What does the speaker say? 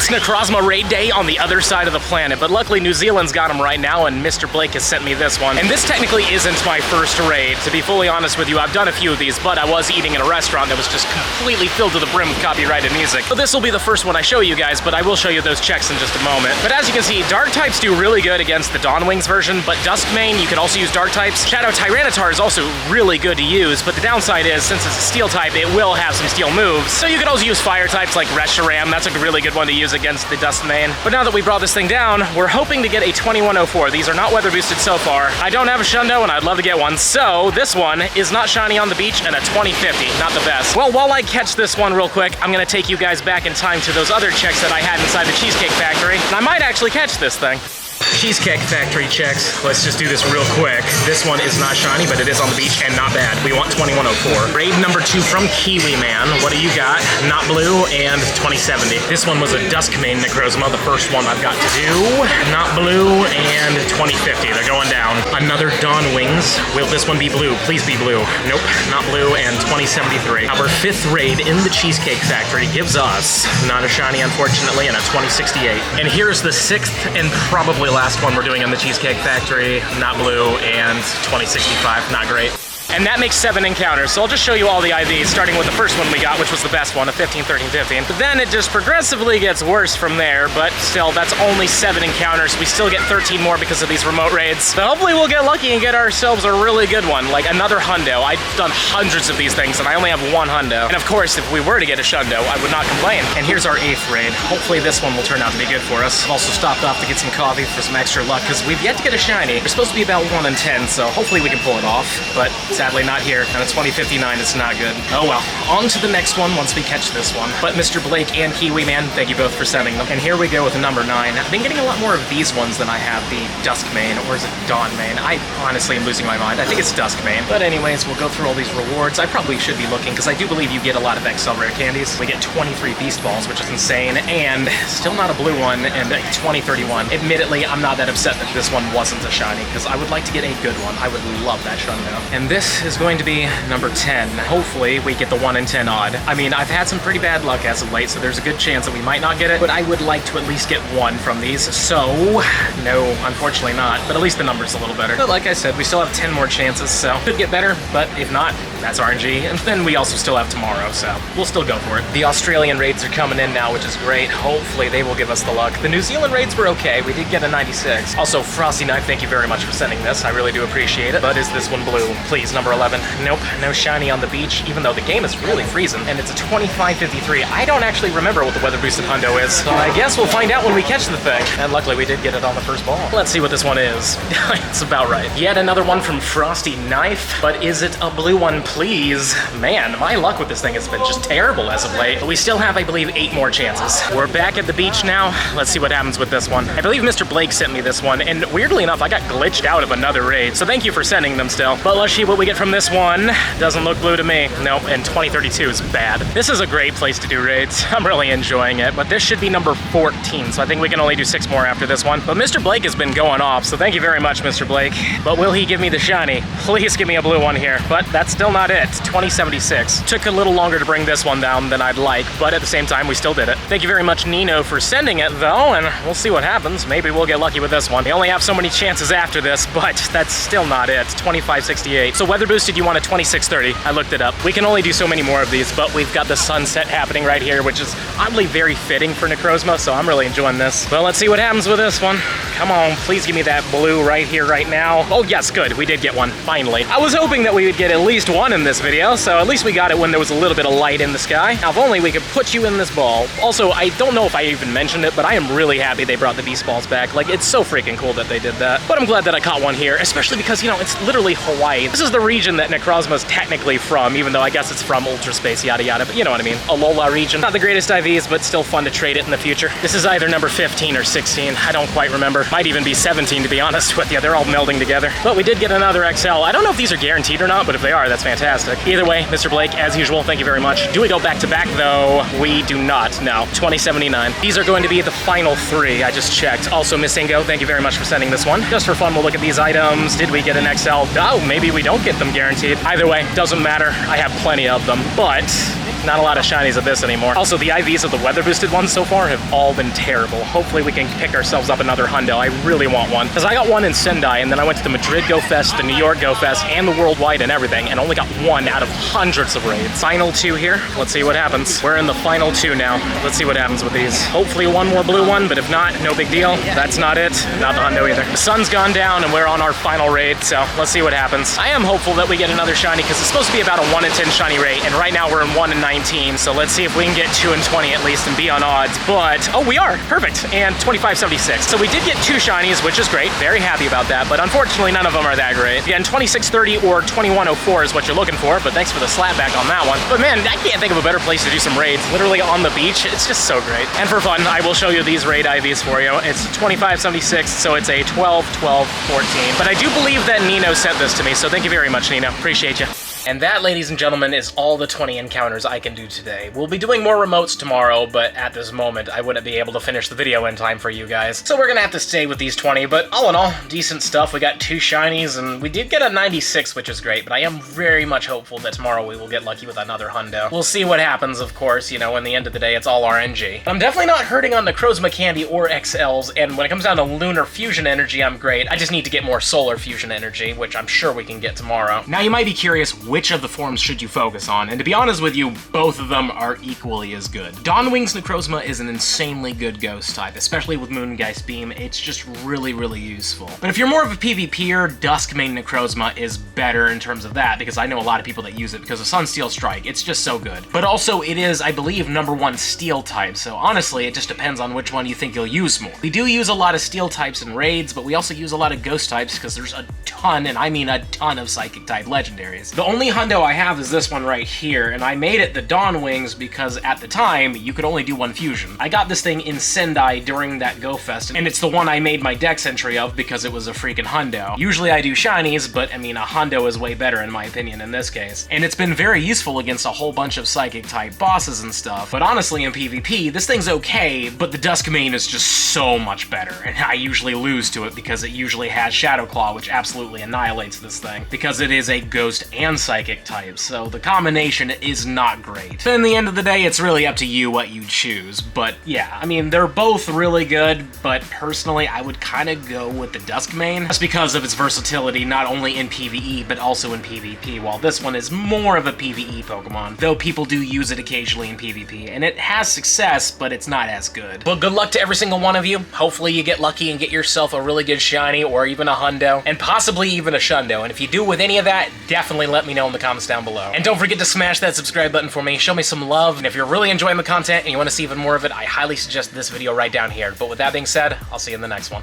It's Necrozma raid day on the other side of the planet, but luckily New Zealand's got them right now, and Mr. Blake has sent me this one. And this technically isn't my first raid. To be fully honest with you, I've done a few of these, but I was eating in a restaurant that was just completely filled to the brim with copyrighted music. So this will be the first one I show you guys, but I will show you those checks in just a moment. But as you can see, dark types do really good against the Dawnwings version, but Duskmane, you can also use dark types. Shadow Tyranitar is also really good to use, but the downside is, since it's a steel type, it will have some steel moves. So you could also use fire types like Reshiram. That's a really good one to use against the Duskmane. But now that we brought this thing down, we're hoping to get a 2104. These are not weather boosted so far. I don't have a Shundo, and I'd love to get one. So this one is not shiny on the beach, and a 2050, not the best. Well, while I catch this one real quick, I'm gonna take you guys back in time to those other checks that I had inside the Cheesecake Factory, and I might actually catch this thing. Cheesecake Factory checks. Let's just do this real quick. This one is not shiny, but it is on the beach and not bad. We want 2104. Raid number 2 from Kiwi Man. What do you got? Not blue and 2070. This one was a Duskmane Necrozma, the first one I've got to do. Not blue and 2050. They're going down. Another Dawnwings. Will this one be blue? Please be blue. Nope, not blue and 2073. Our 5th raid in the Cheesecake Factory gives us not a shiny, unfortunately, and a 2068. And here's the 6th and probably last one we're doing on the Cheesecake Factory. Not blue and 2065, not great. And that makes 7 encounters, so I'll just show you all the IVs, starting with the first one we got, which was the best one, a 15, 13, 15. But then it just progressively gets worse from there, but still, that's only 7 encounters. We still get 13 more because of these remote raids. So hopefully we'll get lucky and get ourselves a really good one, like another Hundo. I've done hundreds of these things, and I only have 1 Hundo. And of course, if we were to get a Shundo, I would not complain. And here's our 8th raid. Hopefully this one will turn out to be good for us. I've also stopped off to get some coffee for some extra luck, because we've yet to get a shiny. We're supposed to be about 1 in 10, so hopefully we can pull it off, but sadly not here, and a 2059 is not good. Oh well, on to the next one once we catch this one. But Mr. Blake and Kiwi Man, thank you both for sending them. And here we go with number 9. I've been getting a lot more of these ones than I have the Duskmane, or is it Dawnmane? I honestly am losing my mind. I think it's Duskmane. But anyways, we'll go through all these rewards. I probably should be looking, because I do believe you get a lot of XL rare candies. We get 23 Beast Balls, which is insane, and still not a blue one, and a 2031. Admittedly, I'm not that upset that this one wasn't a shiny, because I would like to get a good one. I would love that Shundo. And this is going to be number 10. Hopefully we get the 1 in 10 odd. I mean, I've had some pretty bad luck as of late, so there's a good chance that we might not get it, but I would like to at least get 1 from these. So no, unfortunately not, but at least the number's a little better. But like I said, we still have 10 more chances, so could get better, but if not, that's RNG. And then we also still have tomorrow, so we'll still go for it. The Australian raids are coming in now, which is great. Hopefully they will give us the luck. The New Zealand raids were okay. We did get a 96. Also, Frosty Knife, thank you very much for sending this. I really do appreciate it. But is this one blue? Please, number 11. Nope, no shiny on the beach, even though the game is really freezing, and it's a 2553. I don't actually remember what the weather boosted Hundo is, so I guess we'll find out when we catch the thing. And luckily we did get it on the first ball. Let's see what this one is. It's about right. Yet another one from Frosty Knife, but is it a blue one, please? Man, my luck with this thing has been just terrible as of late, but we still have, I believe, 8 more chances. We're back at the beach now. Let's see what happens with this one. I believe Mr. Blake sent me this one, and weirdly enough, I got glitched out of another raid, so thank you for sending them still. But let's see what we get from this one. Doesn't look blue to me. Nope, and 2032 is bad. This is a great place to do raids. I'm really enjoying it, but this should be number 14, so I think we can only do 6 more after this one. But Mr. Blake has been going off, so thank you very much, Mr. Blake. But will he give me the shiny? Please give me a blue one here. But that's still not it. 2076. Took a little longer to bring this one down than I'd like, but at the same time, we still did it. Thank you very much, Nino, for sending it, though, and we'll see what happens. Maybe we'll get lucky with this one. We only have so many chances after this, but that's still not it. 2568. So weather boosted, you want a 2630. I looked it up. We can only do so many more of these, but we've got the sunset happening right here, which is oddly very fitting for Necrozma, so I'm really enjoying this. Well, let's see what happens with this one. Come on, please give me that blue right here, right now. Oh yes, good, we did get one, finally. I was hoping that we would get at least 1 in this video, so at least we got it when there was a little bit of light in the sky. Now, if only we could put you in this ball. Also, I don't know if I even mentioned it, but I am really happy they brought the Beast Balls back. Like, it's so freaking cool that they did that. But I'm glad that I caught one here, especially because, you know, it's literally Hawaii. This is the region that Necrozma is technically from, even though I guess it's from Ultra Space, yada yada, but you know what I mean. Alola region. Not the greatest IVs, but still fun to trade it in the future. This is either number 15 or 16. I don't quite remember. Might even be 17, to be honest with you. They're all melding together. But we did get another XL. I don't know if these are guaranteed or not, but if they are, that's fantastic. Either way, Mr. Blake, as usual, thank you very much. Do we go back to back, though? We do not. No. 2079. These are going to be the final 3. I just checked. Also, Miss Ingo, thank you very much for sending this one. Just for fun, we'll look at these items. Did we get an XL? Oh, maybe we don't get them guaranteed. Either way, doesn't matter. I have plenty of them, but not a lot of shinies of this anymore. Also, the IVs of the weather boosted ones so far have all been terrible. Hopefully we can pick ourselves up another hundo. I really want one. Because I got one in Sendai, and then I went to the Madrid Go Fest, the New York Go Fest, and the Worldwide and everything, and only got one out of hundreds of raids. Final 2 here. Let's see what happens. We're in the final 2 now. Let's see what happens with these. Hopefully one more blue one, but if not, no big deal. That's not it. Not the hundo either. The sun's gone down, and we're on our final raid, so let's see what happens. I am hopeful that we get another shiny, because it's supposed to be about a 1 in 10 shiny rate, and right now we're in 1 in 19, so let's see if we can get 2 in 20 at least and be on odds. But, oh, we are. Perfect. And 2576. So we did get 2 shinies, which is great. Very happy about that, but unfortunately none of them are that great. Again, 2630 or 2104 is what you're looking for, but thanks for the slapback on that one. But man, I can't think of a better place to do some raids. Literally on the beach. It's just so great. And for fun, I will show you these raid IVs for you. It's 2576, so it's a 12, 12, 14. But I do believe that Nino sent this to me, so thank you very much, Nino. Appreciate you. And that, ladies and gentlemen, is all the 20 encounters I can do today. We'll be doing more remotes tomorrow, but at this moment, I wouldn't be able to finish the video in time for you guys. So we're gonna have to stay with these 20, but all in all, decent stuff. We got 2 shinies, and we did get a 96, which is great, but I am very much hopeful that tomorrow we will get lucky with another hundo. We'll see what happens, of course. You know, in the end of the day, it's all RNG. I'm definitely not hurting on Necrozma Candy or XLs, and when it comes down to Lunar Fusion Energy, I'm great. I just need to get more Solar Fusion Energy, which I'm sure we can get tomorrow. Now, you might be curious, which of the forms should you focus on? And to be honest with you, both of them are equally as good. Dawnwing's Necrozma is an insanely good ghost type, especially with Moongeist Beam. It's just really, really useful. But if you're more of a PvPer, Duskmane Necrozma is better in terms of that, because I know a lot of people that use it because of Sunsteel Strike. It's just so good. But also, it is, I believe, #1 Steel type, so honestly, it just depends on which one you think you'll use more. We do use a lot of Steel types in raids, but we also use a lot of Ghost types because there's a ton, and I mean a ton, of Psychic type legendaries. The only hundo I have is this one right here, and I made it the Dawn Wings because at the time, you could only do 1 fusion. I got this thing in Sendai during that Go Fest, and it's the one I made my dex entry of because it was a freaking hundo. Usually I do shinies, but I mean, a hundo is way better in my opinion in this case. And it's been very useful against a whole bunch of Psychic type bosses and stuff, but honestly in PvP, this thing's okay, but the Duskmane is just so much better, and I usually lose to it because it usually has Shadow Claw, which absolutely annihilates this thing, because it is a Ghost and Psychic type. So the combination is not great. But in the end of the day, it's really up to you what you choose. But yeah, I mean, they're both really good, but personally, I would kind of go with the Duskmane, just because of its versatility, not only in PvE, but also in PvP, while this one is more of a PvE Pokemon, though people do use it occasionally in PvP, and it has success, but it's not as good. Well, good luck to every single one of you. Hopefully you get lucky and get yourself a really good shiny, or even a hundo, and possibly even a shundo, and if you do with any of that, definitely let me know in the comments down below. And don't forget to smash that subscribe button for me, show me some love, and if you're really enjoying the content and you want to see even more of it, I highly suggest this video right down here. But with that being said, I'll see you in the next one.